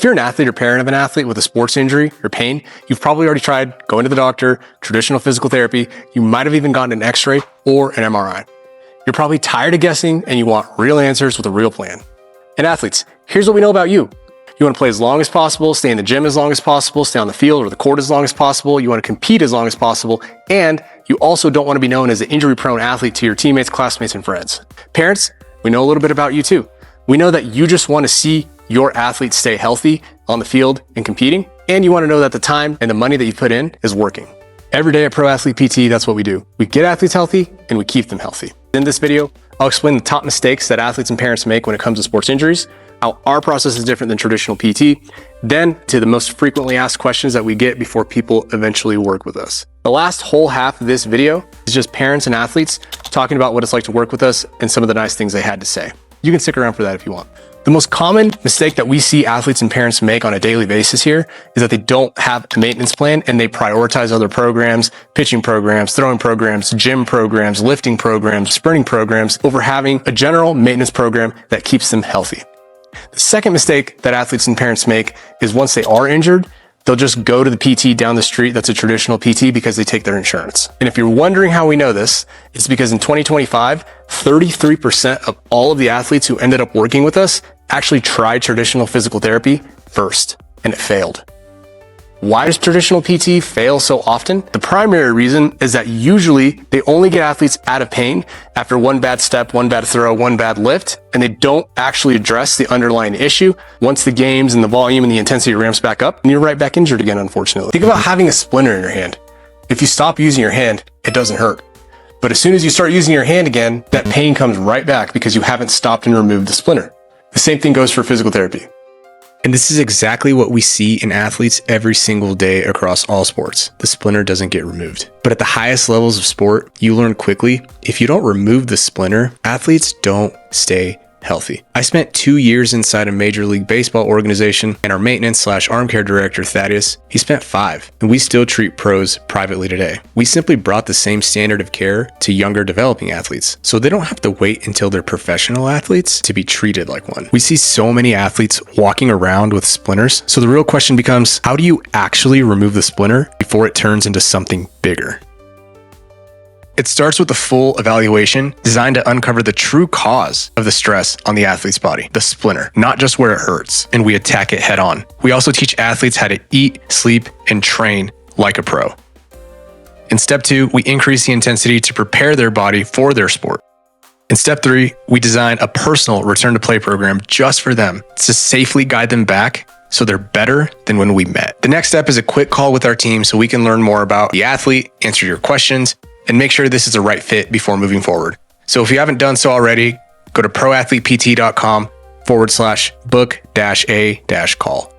If you're an athlete or parent of an athlete with a sports injury or pain, you've probably already tried going to the doctor, traditional physical therapy. You might have even gotten an x-ray or an MRI. You're probably tired of guessing and you want real answers with a real plan. And athletes, here's what we know about you. You want to play as long as possible, stay in the gym as long as possible, stay on the field or the court as long as possible. You want to compete as long as possible. And you also don't want to be known as an injury-prone athlete to your teammates, classmates, and friends. Parents, we know a little bit about you too. We know that you just want to see your athletes stay healthy on the field and competing. And you want to know that the time and the money that you put in is working. Every day at Pro Athlete PT, that's what we do. We get athletes healthy and we keep them healthy. In this video, I'll explain the top mistakes that athletes and parents make when it comes to sports injuries, how our process is different than traditional PT, then to the most frequently asked questions that we get before people eventually work with us. The last whole half of this video is just parents and athletes talking about what it's like to work with us and some of the nice things they had to say. You can stick around for that if you want. The most common mistake that we see athletes and parents make on a daily basis here is that they don't have a maintenance plan and they prioritize other programs, pitching programs, throwing programs, gym programs, lifting programs, sprinting programs over having a general maintenance program that keeps them healthy. The second mistake that athletes and parents make is once they are injured, they'll just go to the PT down the street that's a traditional PT because they take their insurance. And if you're wondering how we know this, it's because in 2025, 33% of all of the athletes who ended up working with us actually tried traditional physical therapy first, and it failed. Why does traditional PT fail so often? The primary reason is that usually they only get athletes out of pain after one bad step, one bad throw, one bad lift, and they don't actually address the underlying issue once the games and the volume and the intensity ramps back up, and you're right back injured again, unfortunately. Think about having a splinter in your hand. If you stop using your hand, it doesn't hurt. But as soon as you start using your hand again, that pain comes right back because you haven't stopped and removed the splinter. The same thing goes for physical therapy. And this is exactly what we see in athletes every single day across all sports. The splinter doesn't get removed. But at the highest levels of sport, you learn quickly, if you don't remove the splinter, athletes don't stay healthy. I spent 2 years inside a Major League Baseball organization, and our maintenance/arm care director, Thaddeus, he spent 5, and we still treat pros privately today. We simply brought the same standard of care to younger developing athletes, so they don't have to wait until they're professional athletes to be treated like one. We see so many athletes walking around with splinters, so the real question becomes, how do you actually remove the splinter before it turns into something bigger? It starts with a full evaluation designed to uncover the true cause of the stress on the athlete's body, the splinter, not just where it hurts, and we attack it head on. We also teach athletes how to eat, sleep, and train like a pro. In step 2, we increase the intensity to prepare their body for their sport. In step 3, we design a personal return to play program just for them to safely guide them back so they're better than when we met. The next step is a quick call with our team so we can learn more about the athlete, answer your questions, and make sure this is the right fit before moving forward. So if you haven't done so already, go to proathletept.com/book-a-call.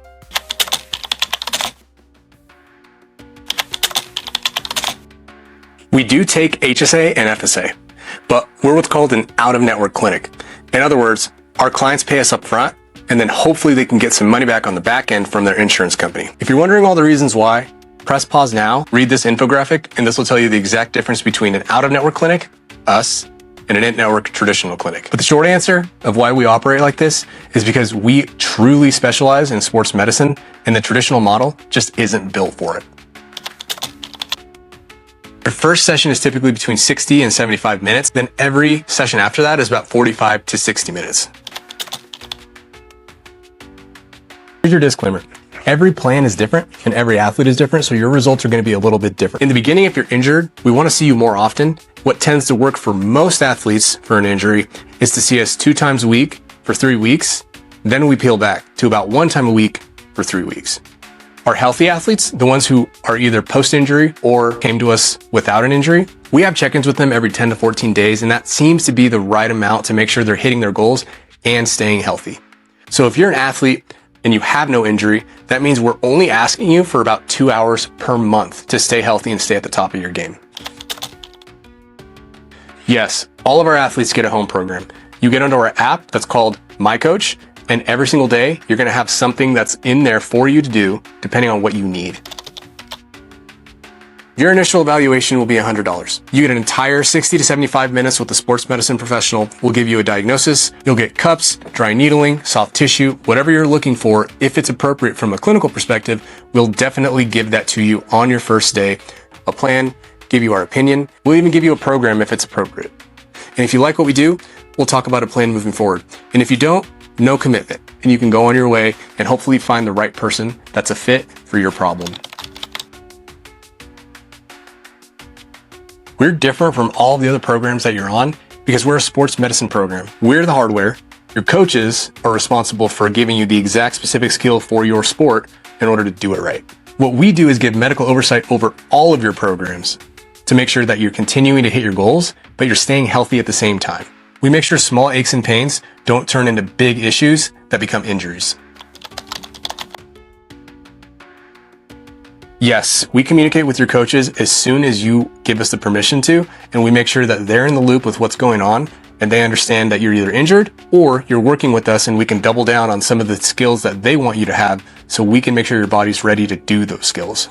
We do take HSA and FSA, but we're what's called an out-of-network clinic. In other words, our clients pay us up front, and then hopefully they can get some money back on the back end from their insurance company. If you're wondering all the reasons why, press pause now, read this infographic, and this will tell you the exact difference between an out-of-network clinic, us, and an in-network traditional clinic. But the short answer of why we operate like this is because we truly specialize in sports medicine, and the traditional model just isn't built for it. Our first session is typically between 60 and 75 minutes. Then every session after that is about 45 to 60 minutes. Here's your disclaimer. Every plan is different and every athlete is different, so your results are going to be a little bit different. In the beginning, if you're injured, we want to see you more often. What tends to work for most athletes for an injury is to see us 2 times a week for 3 weeks. Then we peel back to about 1 time a week for 3 weeks. Our healthy athletes, the ones who are either post-injury or came to us without an injury, we have check-ins with them every 10 to 14 days, and that seems to be the right amount to make sure they're hitting their goals and staying healthy. So if you're an athlete and you have no injury, that means we're only asking you for about 2 hours per month to stay healthy and stay at the top of your game. Yes, all of our athletes get a home program. You get onto our app that's called My Coach, and every single day, you're gonna have something that's in there for you to do, depending on what you need. Your initial evaluation will be $100. You get an entire 60 to 75 minutes with a sports medicine professional. We'll give you a diagnosis. You'll get cups, dry needling, soft tissue, whatever you're looking for. If it's appropriate from a clinical perspective, we'll definitely give that to you on your first day. A plan, give you our opinion. We'll even give you a program if it's appropriate. And if you like what we do, we'll talk about a plan moving forward. And if you don't, no commitment. And you can go on your way and hopefully find the right person that's a fit for your problem. We're different from all the other programs that you're on because we're a sports medicine program. We're the hardware. Your coaches are responsible for giving you the exact specific skill for your sport in order to do it right. What we do is give medical oversight over all of your programs to make sure that you're continuing to hit your goals, but you're staying healthy at the same time. We make sure small aches and pains don't turn into big issues that become injuries. Yes, we communicate with your coaches as soon as you give us the permission to, and we make sure that they're in the loop with what's going on and they understand that you're either injured or you're working with us and we can double down on some of the skills that they want you to have so we can make sure your body's ready to do those skills.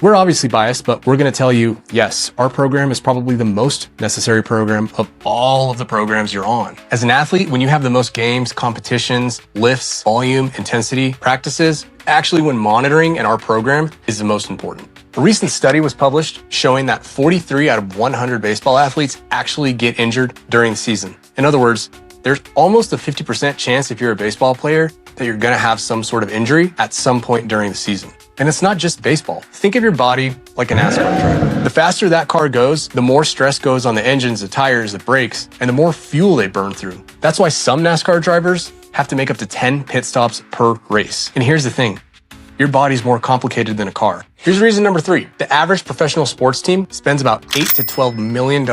We're obviously biased, but we're going to tell you, yes, our program is probably the most necessary program of all of the programs you're on. As an athlete, when you have the most games, competitions, lifts, volume, intensity, practices, actually when monitoring in our program is the most important. A recent study was published showing that 43 out of 100 baseball athletes actually get injured during the season. In other words, there's almost a 50% chance if you're a baseball player that you're going to have some sort of injury at some point during the season. And it's not just baseball. Think of your body like a NASCAR driver. The faster that car goes, the more stress goes on the engines, the tires, the brakes, and the more fuel they burn through. That's why some NASCAR drivers have to make up to 10 pit stops per race. And here's the thing. Your body's more complicated than a car. Here's reason number 3. The average professional sports team spends about $8 to $12 million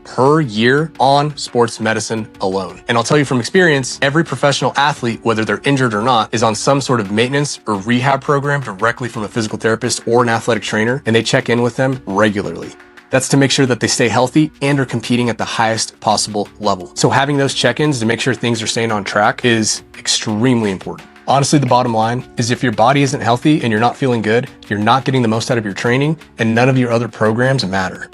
per year on sports medicine alone. And I'll tell you from experience, every professional athlete, whether they're injured or not, is on some sort of maintenance or rehab program directly from a physical therapist or an athletic trainer, and they check in with them regularly. That's to make sure that they stay healthy and are competing at the highest possible level. So having those check-ins to make sure things are staying on track is extremely important. Honestly, the bottom line is if your body isn't healthy and you're not feeling good, you're not getting the most out of your training, and none of your other programs matter.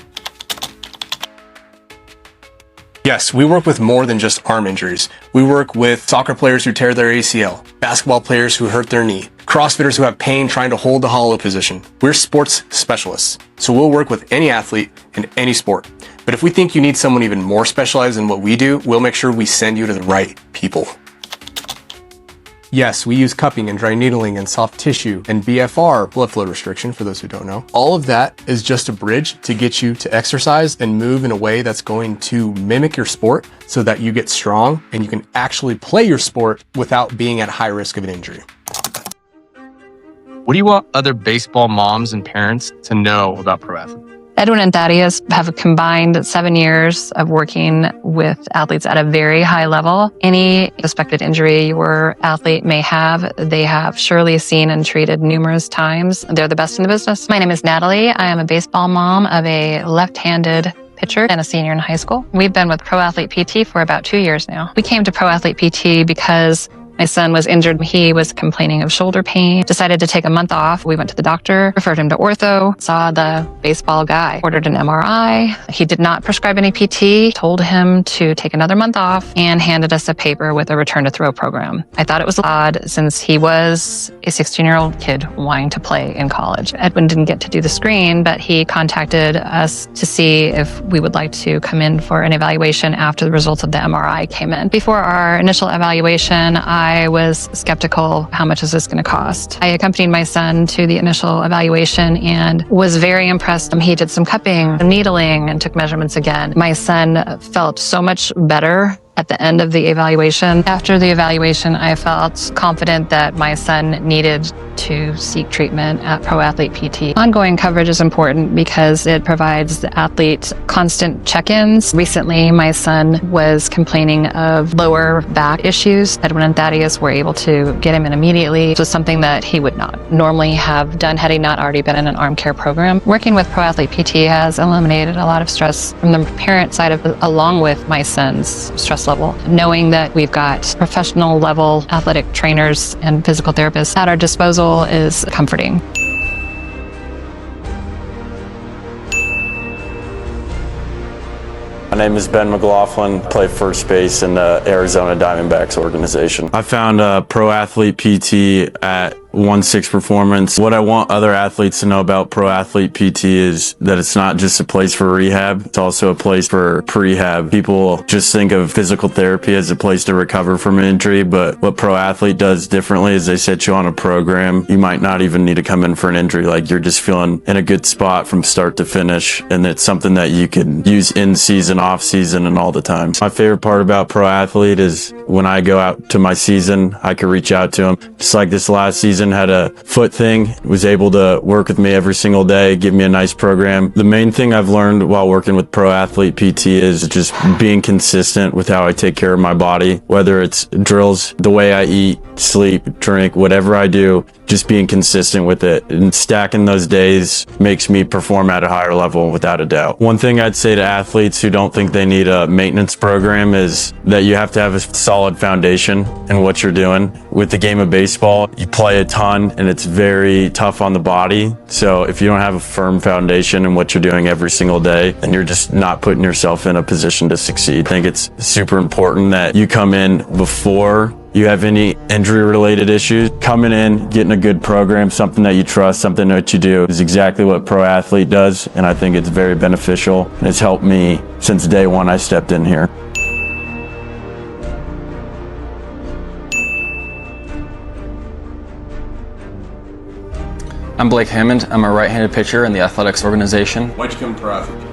Yes, we work with more than just arm injuries. We work with soccer players who tear their ACL, basketball players who hurt their knee, CrossFitters who have pain trying to hold the hollow position. We're sports specialists, so we'll work with any athlete in any sport. But if we think you need someone even more specialized than what we do, we'll make sure we send you to the right people. Yes, we use cupping and dry needling and soft tissue and BFR, blood flow restriction, for those who don't know. All of that is just a bridge to get you to exercise and move in a way that's going to mimic your sport so that you get strong and you can actually play your sport without being at high risk of an injury. What do you want other baseball moms and parents to know about pro athletes? Edwin and Thaddeus have combined 7 years of working with athletes at a very high level. Any suspected injury your athlete may have, they have surely seen and treated numerous times. They're the best in the business. My name is Natalie. I am a baseball mom of a left-handed pitcher and a senior in high school. We've been with Pro Athlete PT for about 2 years now. We came to Pro Athlete PT because my son was injured. He was complaining of shoulder pain, decided to take a month off. We went to the doctor, referred him to ortho, saw the baseball guy, ordered an MRI. He did not prescribe any PT, told him to take another month off, and handed us a paper with a return to throw program. I thought it was odd since he was a 16-year-old kid wanting to play in college. Edwin didn't get to do the screen, but he contacted us to see if we would like to come in for an evaluation after the results of the MRI came in. Before our initial evaluation, I was skeptical, how much is this going to cost? I accompanied my son to the initial evaluation and was very impressed. He did some cupping, some needling, and took measurements again. My son felt so much better at the end of the evaluation. After the evaluation, I felt confident that my son needed to seek treatment at Pro Athlete PT. Ongoing coverage is important because it provides the athlete constant check-ins. Recently, my son was complaining of lower back issues. Edwin and Thaddeus were able to get him in immediately. It was something that he would not normally have done had he not already been in an arm care program. Working with Pro Athlete PT has eliminated a lot of stress from the parent side of it, along with my son's stress highest level. Knowing that we've got professional level athletic trainers and physical therapists at our disposal is comforting. My name is Ben McLaughlin, play first base in the Arizona Diamondbacks organization. I found a Pro Athlete PT at 1-6 Performance. What I want other athletes to know about Pro Athlete PT is that it's not just a place for rehab, it's also a place for prehab. People just think of physical therapy as a place to recover from an injury, but what Pro Athlete does differently is they set you on a program. You might not even need to come in for an injury, like you're just feeling in a good spot from start to finish, and it's something that you can use in season, off season, and all the time. My favorite part about Pro Athlete is when I go out to my season, I can reach out to them. Just like this last season, had a foot thing, was able to work with me every single day, give me a nice program. The main thing I've learned while working with Pro Athlete PT is just being consistent with how I take care of my body, whether it's drills, the way I eat, sleep, drink, whatever I do, just being consistent with it and stacking those days makes me perform at a higher level without a doubt. One thing I'd say to athletes who don't think they need a maintenance program is that you have to have a solid foundation in what you're doing. With the game of baseball, you play a ton and it's very tough on the body. So if you don't have a firm foundation in what you're doing every single day, then you're just not putting yourself in a position to succeed. I think it's super important that you come in before you have any injury-related issues. Coming in, getting a good program, something that you trust, something that you do is exactly what Pro Athlete does, and I think it's very beneficial. And it's helped me since day one I stepped in here. I'm Blake Hammond. I'm a right-handed pitcher in the athletics organization. Why'd you come to Pro Athlete PT?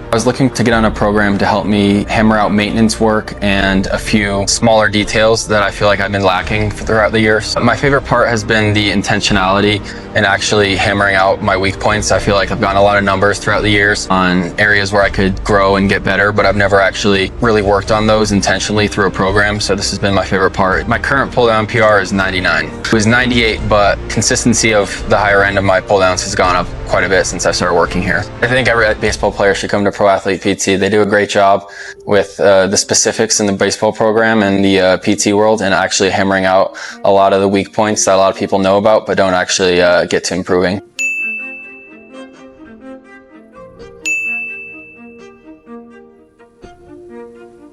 I was looking to get on a program to help me hammer out maintenance work and a few smaller details that I feel like I've been lacking throughout the years. My favorite part has been the intentionality and actually hammering out my weak points. I feel like I've gotten a lot of numbers throughout the years on areas where I could grow and get better, but I've never actually really worked on those intentionally through a program, so this has been my favorite part. My current pull-down PR is 99. It was 98, but consistency of the higher end of my pull-downs has gone up quite a bit since I started working here. I think every baseball player should come to Pro Athlete PT. They do a great job with the specifics in the baseball program and the PT world, and actually hammering out a lot of the weak points that a lot of people know about but don't actually get to improving.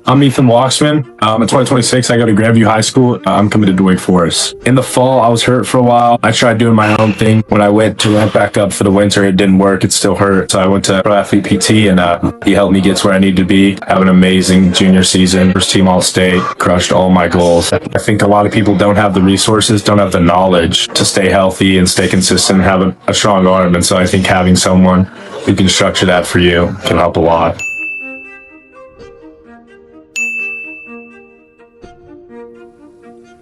I'm Ethan Walksman. In 2026, I go to Grandview High School. I'm committed to Wake Forest. In the fall, I was hurt for a while. I tried doing my own thing. When I went to ramp back up for the winter, it didn't work. It still hurt. So I went to Pro Athlete PT, and he helped me get to where I need to be. Have an amazing junior season. First team All-State. Crushed all my goals. I think a lot of people don't have the resources, don't have the knowledge to stay healthy and stay consistent and have a strong arm. And so I think having someone who can structure that for you can help a lot.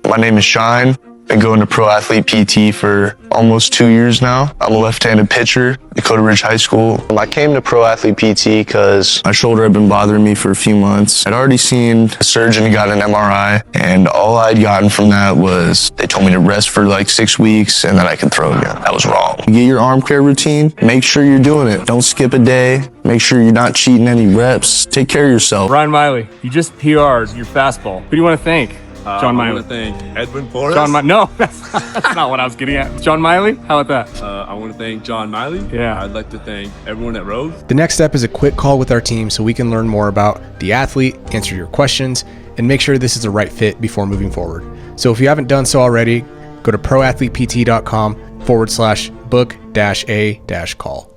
My name is Shine. Been going to Pro Athlete PT for almost 2 years now. I'm a left-handed pitcher, Dakota Ridge High School. I came to Pro Athlete PT because my shoulder had been bothering me for a few months. I'd already seen a surgeon and got an MRI, and all I'd gotten from that was they told me to rest for like 6 weeks and then I could throw again. That was wrong. Get your arm care routine, make sure you're doing it. Don't skip a day. Make sure you're not cheating any reps. Take care of yourself. Ryan Miley, you just PR'd your fastball. Who do you want to thank? John Miley. I want to thank Edwin Forrest. No, that's not what I was getting at. John Miley, how about that? I want to thank John Miley. Yeah. I'd like to thank everyone at Rose. The next step is a quick call with our team so we can learn more about the athlete, answer your questions, and make sure this is the right fit before moving forward. So if you haven't done so already, go to proathletept.com/book-a-call.